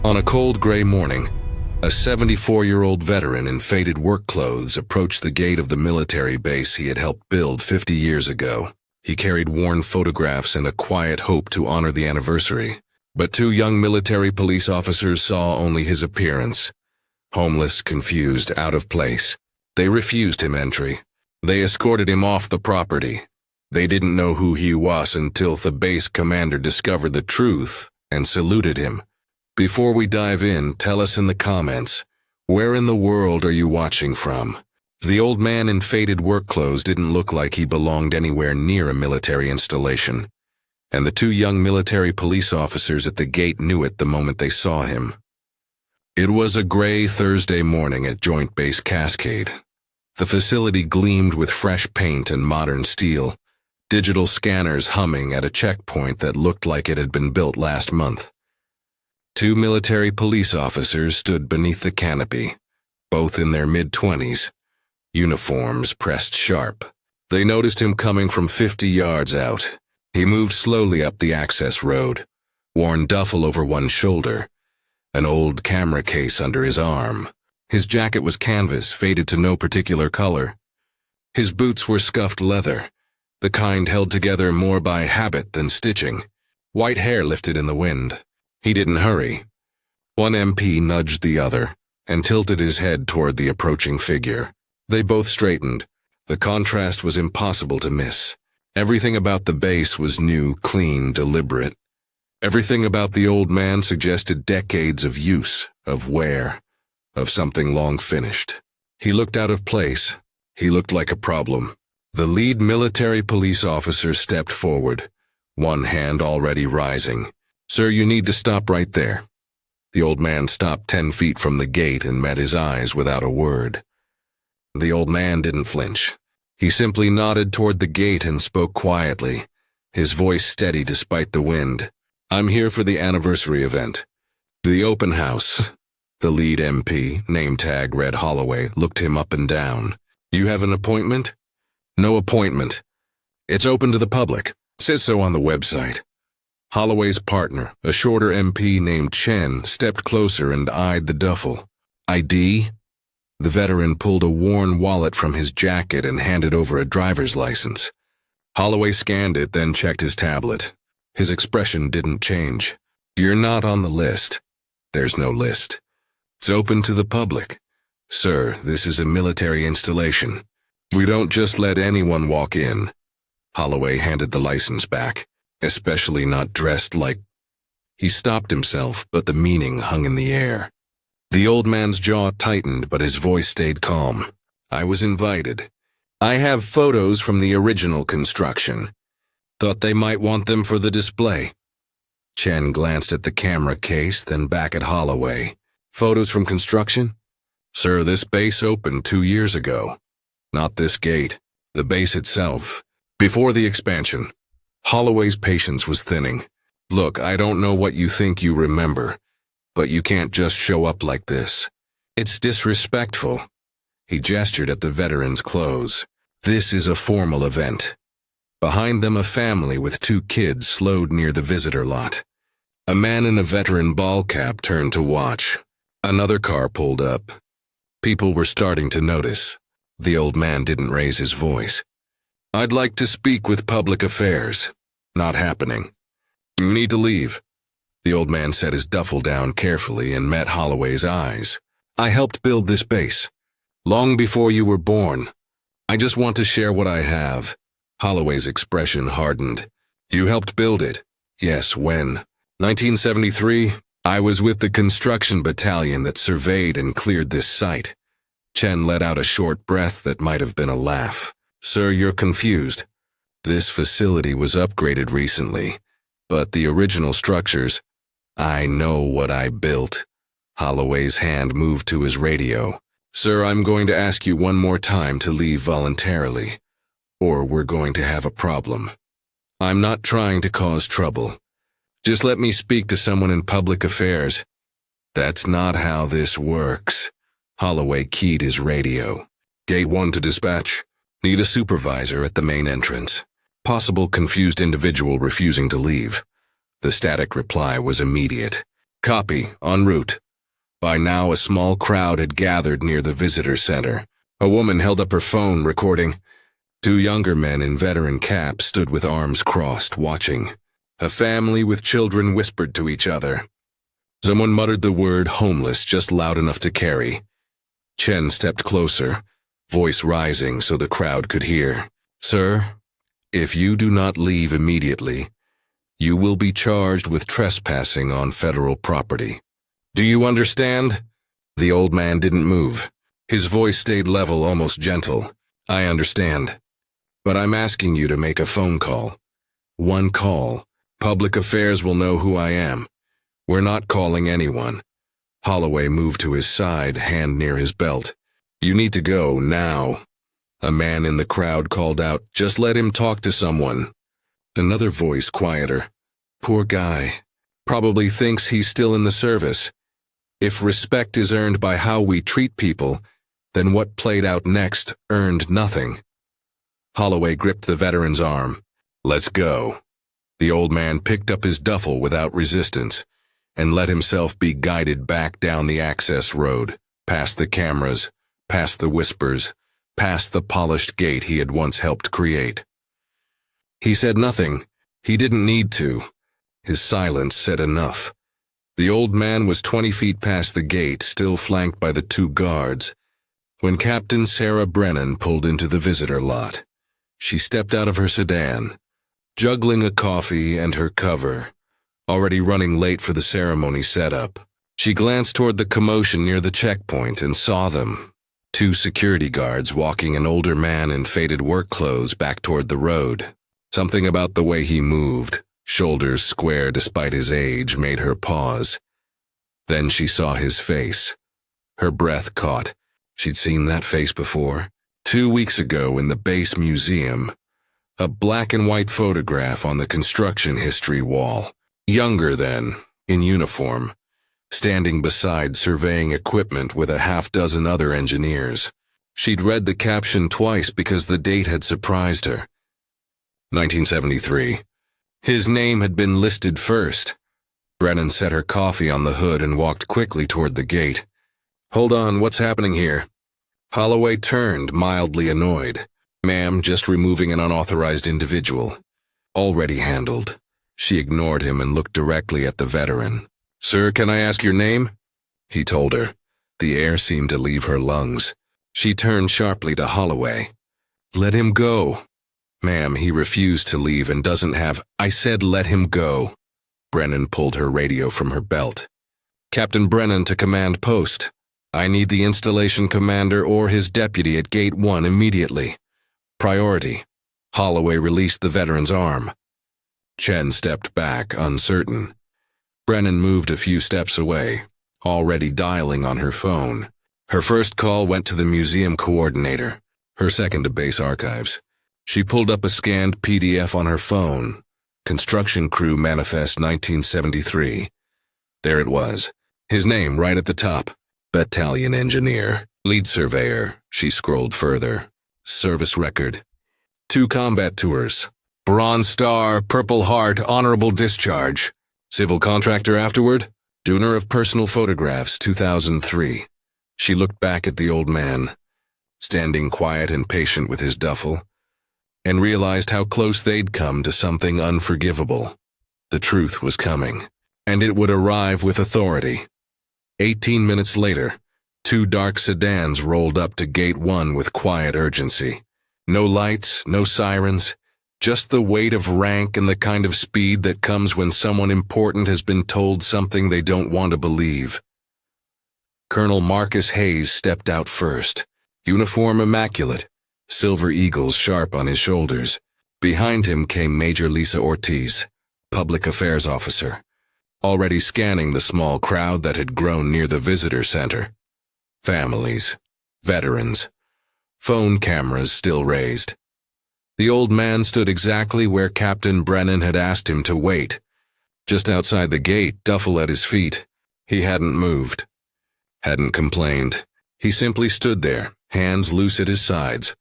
On a cold gray morning, a 74-year-old veteran in faded work clothes approached the gate of the military base he had helped build 50 years ago. He carried worn photographs and a quiet hope to honor the anniversary. But two young military police officers saw only his appearance. Homeless, confused, out of place. They refused him entry. They escorted him off the property. They didn't know who he was until the base commander discovered the truth and saluted him. Before we dive in, tell us in the comments, where in the world are you watching from? The old man in faded work clothes didn't look like he belonged anywhere near a military installation, and the two young military police officers at the gate knew it the moment they saw him. It was a gray Thursday morning at Joint Base Cascade. The facility gleamed with fresh paint and modern steel, digital scanners humming at a checkpoint that looked like it had been built last month. Two military police officers stood beneath the canopy, both in their mid-20s, uniforms pressed sharp. They noticed him coming from 50 yards out. He moved slowly up the access road, worn duffel over one shoulder, an old camera case under his arm. His jacket was canvas, faded to no particular color. His boots were scuffed leather, the kind held together more by habit than stitching. White hair lifted in the wind. He didn't hurry. One MP nudged the other and tilted his head toward the approaching figure. They both straightened. The contrast was impossible to miss. Everything about the base was new, clean, deliberate. Everything about the old man suggested decades of use, of wear, of something long finished. He looked out of place. He looked like a problem. The lead military police officer stepped forward, one hand already rising. "Sir, you need to stop right there." The old man stopped 10 feet from the gate and met his eyes without a word. The old man didn't flinch. He simply nodded toward the gate and spoke quietly, his voice steady despite the wind. "I'm here for the anniversary event. The open house." The lead MP, name tag read Holloway, looked him up and down. "You have an appointment?" "No appointment. It's open to the public. Says so on the website." Holloway's partner, a shorter MP named Chen, stepped closer and eyed the duffel. "ID?" The veteran pulled a worn wallet from his jacket and handed over a driver's license. Holloway scanned it, then checked his tablet. His expression didn't change. "You're not on the list." "There's no list. It's open to the public. Sir, this is a military installation. We don't just let anyone walk in." Holloway handed the license back. "Especially not dressed like—" He stopped himself, but the meaning hung in the air. The old man's jaw tightened, but his voice stayed calm. "I was invited. I have photos from the original construction. Thought they might want them for the display." Chen glanced at the camera case, then back at Holloway. "Photos from construction?" "Sir, this base opened 2 years ago. Not this gate. The base itself. Before the expansion." Holloway's patience was thinning. "Look, I don't know what you think you remember, but you can't just show up like this. It's disrespectful." He gestured at the veteran's clothes. "This is a formal event." Behind them, a family with 2 kids slowed near the visitor lot. A man in a veteran ball cap turned to watch. Another car pulled up. People were starting to notice. The old man didn't raise his voice. "I'd like to speak with public affairs." "Not happening." "You need to leave." The old man set his duffel down carefully and met Holloway's eyes. "I helped build this base. Long before you were born. I just want to share what I have." Holloway's expression hardened. "You helped build it?" "Yes, when?" 1973. I was with the construction battalion that surveyed and cleared this site." Chen let out a short breath that might have been a laugh. "Sir, you're confused. This facility was upgraded recently, but the original structures—" "I know what I built." Holloway's hand moved to his radio. "Sir, I'm going to ask you one more time to leave voluntarily, or we're going to have a problem. I'm not trying to cause trouble. Just let me speak to someone in public affairs." "That's not how this works." Holloway keyed his radio. "Gate 1 to dispatch. Need a supervisor at the main entrance. Possible confused individual refusing to leave." The static reply was immediate. Copy, en route. By now, a small crowd had gathered near the visitor center. A woman held up her phone, recording. Two younger men in veteran caps stood with arms crossed, watching. A family with children whispered to each other. Someone muttered the word homeless just loud enough to carry. Chen stepped closer, voice rising so the crowd could hear. Sir, if you do not leave immediately, you will be charged with trespassing on federal property. Do you understand? The old man didn't move. His voice stayed level, almost gentle. I understand. But I'm asking you to make a phone call. One call. Public affairs will know who I am. We're not calling anyone. Holloway moved to his side, hand near his belt. You need to go, now. A man in the crowd called out, just let him talk to someone. Another voice, quieter. Poor guy. Probably thinks he's still in the service. If respect is earned by how we treat people, then what played out next earned nothing. Holloway gripped the veteran's arm. Let's go. The old man picked up his duffel without resistance and let himself be guided back down the access road, past the cameras, past the whispers, past the polished gate he had once helped create. He said nothing. He didn't need to. His silence said enough. The old man was 20 feet past the gate, still flanked by the two guards, when Captain Sarah Brennan pulled into the visitor lot. She stepped out of her sedan, juggling a coffee and her cover, already running late for the ceremony setup. She glanced toward the commotion near the checkpoint and saw them. Two security guards walking an older man in faded work clothes back toward the road. Something about the way he moved, shoulders square despite his age, made her pause. Then she saw his face. Her breath caught. She'd seen that face before. 2 weeks ago in the base museum. A black and white photograph on the construction history wall. Younger then, in uniform, standing beside surveying equipment with a half-dozen other engineers. She'd read the caption twice because the date had surprised her. 1973. His name had been listed first. Brennan set her coffee on the hood and walked quickly toward the gate. Hold on, what's happening here? Holloway turned, mildly annoyed. Ma'am, just removing an unauthorized individual. Already handled. She ignored him and looked directly at the veteran. Sir, can I ask your name? He told her. The air seemed to leave her lungs. She turned sharply to Holloway. Let him go. Ma'am, he refused to leave and doesn't have... I said let him go. Brennan pulled her radio from her belt. Captain Brennan to command post. I need the installation commander or his deputy at Gate 1 immediately. Priority. Holloway released the veteran's arm. Chen stepped back, uncertain. Brennan moved a few steps away, already dialing on her phone. Her first call went to the museum coordinator, her second to base archives. She pulled up a scanned PDF on her phone. Construction crew manifest 1973. There it was. His name right at the top. Battalion engineer. Lead surveyor. She scrolled further. Service record. 2 combat tours. Bronze Star, Purple Heart, Honorable Discharge. Civil contractor afterward? Donor of personal photographs, 2003. She looked back at the old man, standing quiet and patient with his duffel, and realized how close they'd come to something unforgivable. The truth was coming, and it would arrive with authority. 18 minutes later, 2 dark sedans rolled up to Gate 1 with quiet urgency. No lights, no sirens, just the weight of rank and the kind of speed that comes when someone important has been told something they don't want to believe. Colonel Marcus Hayes stepped out first, uniform immaculate, silver eagles sharp on his shoulders. Behind him came Major Lisa Ortiz, public affairs officer, already scanning the small crowd that had grown near the visitor center. Families, veterans, phone cameras still raised. The old man stood exactly where Captain Brennan had asked him to wait, just outside the gate, duffel at his feet. He hadn't moved, hadn't complained. He simply stood there, hands loose at his sides,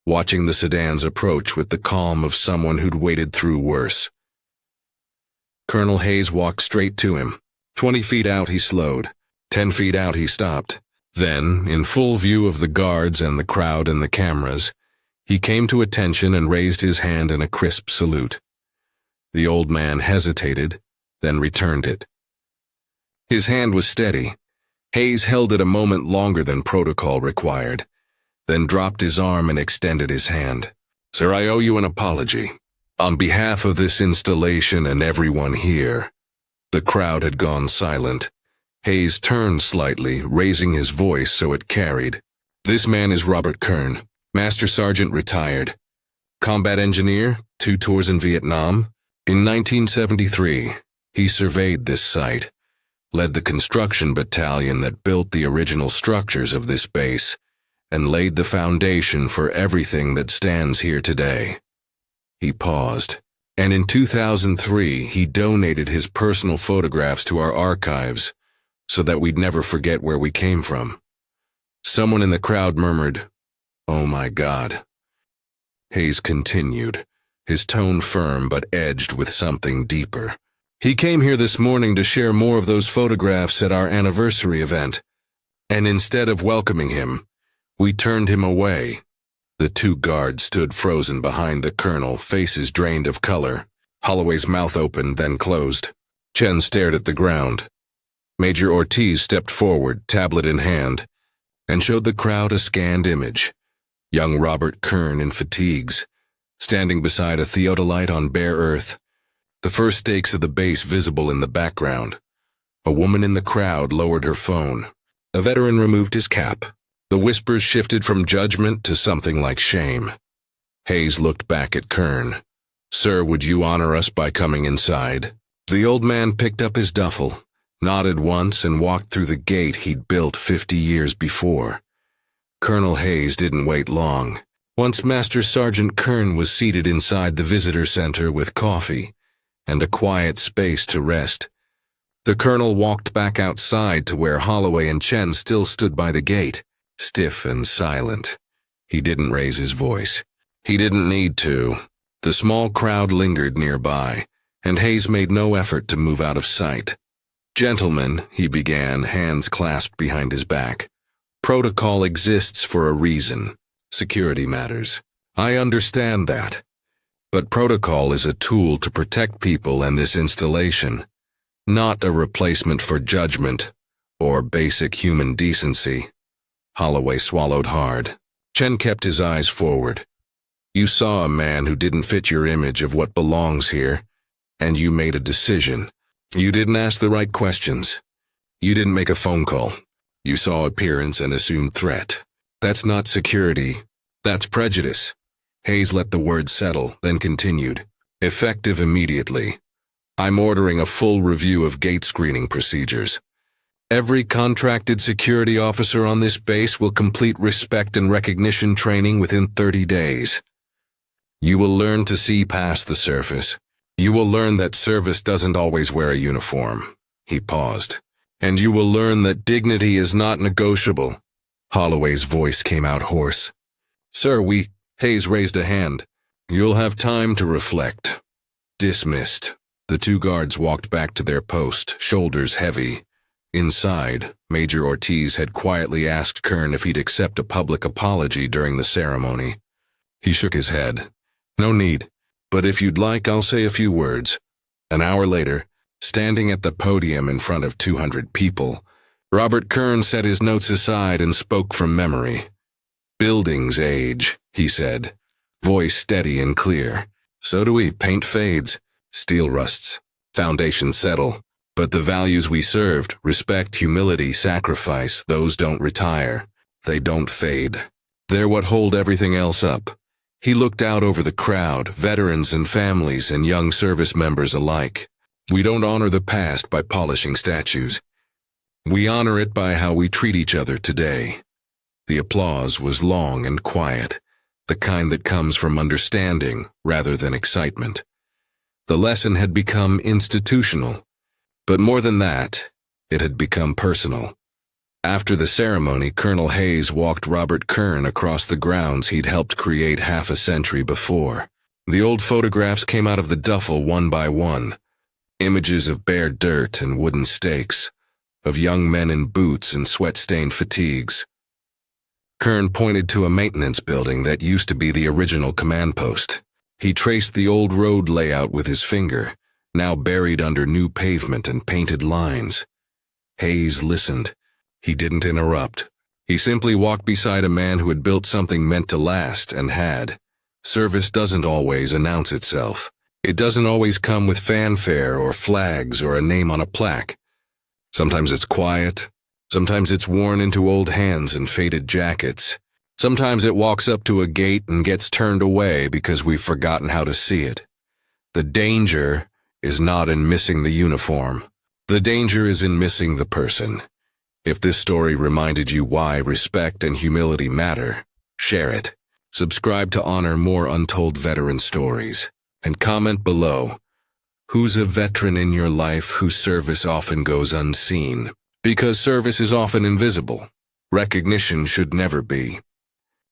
watching the sedans approach with the calm of someone who'd waded through worse. Colonel Hayes walked straight to him. 20 feet out he slowed. 10 feet out he stopped. Then, in full view of the guards and the crowd and the cameras, he came to attention and raised his hand in a crisp salute. The old man hesitated, then returned it. His hand was steady. Hayes held it a moment longer than protocol required, then dropped his arm and extended his hand. "Sir, I owe you an apology. On behalf of this installation and everyone here." The crowd had gone silent. Hayes turned slightly, raising his voice so it carried. "This man is Robert Kern, Master Sergeant retired. Combat engineer, 2 tours in Vietnam. In 1973, he surveyed this site, led the construction battalion that built the original structures of this base, and laid the foundation for everything that stands here today." He paused, and in 2003 he donated his personal photographs to our archives so that we'd never forget where we came from. Someone in the crowd murmured, "Oh my God." Hayes continued, his tone firm but edged with something deeper. "He came here this morning to share more of those photographs at our anniversary event, and instead of welcoming him, we turned him away." The 2 guards stood frozen behind the colonel, faces drained of color. Holloway's mouth opened, then closed. Chen stared at the ground. Major Ortiz stepped forward, tablet in hand, and showed the crowd a scanned image. Young Robert Kern in fatigues, standing beside a theodolite on bare earth, the first stakes of the base visible in the background. A woman in the crowd lowered her phone. A veteran removed his cap. The whispers shifted from judgment to something like shame. Hayes looked back at Kern. "Sir, would you honor us by coming inside?" The old man picked up his duffel, nodded once, and walked through the gate he'd built 50 years before. Colonel Hayes didn't wait long. Once Master Sergeant Kern was seated inside the visitor center with coffee and a quiet space to rest, the colonel walked back outside to where Holloway and Chen still stood by the gate, stiff and silent. He didn't raise his voice. He didn't need to. The small crowd lingered nearby, and Hayes made no effort to move out of sight. "Gentlemen," he began, hands clasped behind his back, "protocol exists for a reason. Security matters. I understand that. But protocol is a tool to protect people and this installation, not a replacement for judgment or basic human decency." Holloway swallowed hard. Chen kept his eyes forward. "You saw a man who didn't fit your image of what belongs here, and you made a decision. You didn't ask the right questions. You didn't make a phone call. You saw appearance and assumed threat. That's not security. That's prejudice." Hayes let the words settle, then continued, "Effective immediately. I'm ordering a full review of gate screening procedures. Every contracted security officer on this base will complete respect and recognition training within 30 days. You will learn to see past the surface. You will learn that service doesn't always wear a uniform." He paused. "And you will learn that dignity is not negotiable." Holloway's voice came out hoarse. "Sir, Hayes raised a hand. "You'll have time to reflect." Dismissed. The 2 guards walked back to their post, shoulders heavy. Inside, Major Ortiz had quietly asked Kern if he'd accept a public apology during the ceremony. He shook his head. "No need. But if you'd like, I'll say a few words." An hour later, standing at the podium in front of 200 people, Robert Kern set his notes aside and spoke from memory. "Buildings age," he said, voice steady and clear. "So do we. Paint fades. Steel rusts. Foundations settle. But the values we served, respect, humility, sacrifice, those don't retire. They don't fade. They're what hold everything else up." He looked out over the crowd, veterans and families and young service members alike. "We don't honor the past by polishing statues. We honor it by how we treat each other today." The applause was long and quiet, the kind that comes from understanding rather than excitement. The lesson had become institutional, but more than that, it had become personal. After the ceremony, Colonel Hayes walked Robert Kern across the grounds he'd helped create half a century before. The old photographs came out of the duffel one by one, Images of bare dirt and wooden stakes, of young men in boots and sweat-stained fatigues. Kern pointed to a maintenance building that used to be the original command post. He traced the old road layout with his finger, now buried under new pavement and painted lines. Hayes listened. He didn't interrupt. He simply walked beside a man who had built something meant to last and had. Service doesn't always announce itself. It doesn't always come with fanfare or flags or a name on a plaque. Sometimes it's quiet. Sometimes it's worn into old hands and faded jackets. Sometimes it walks up to a gate and gets turned away because we've forgotten how to see it. The danger is not in missing the uniform. The danger is in missing the person. If this story reminded you why respect and humility matter, share it. Subscribe to honor more untold veteran stories. And comment below, who's a veteran in your life whose service often goes unseen? Because service is often invisible. Recognition should never be.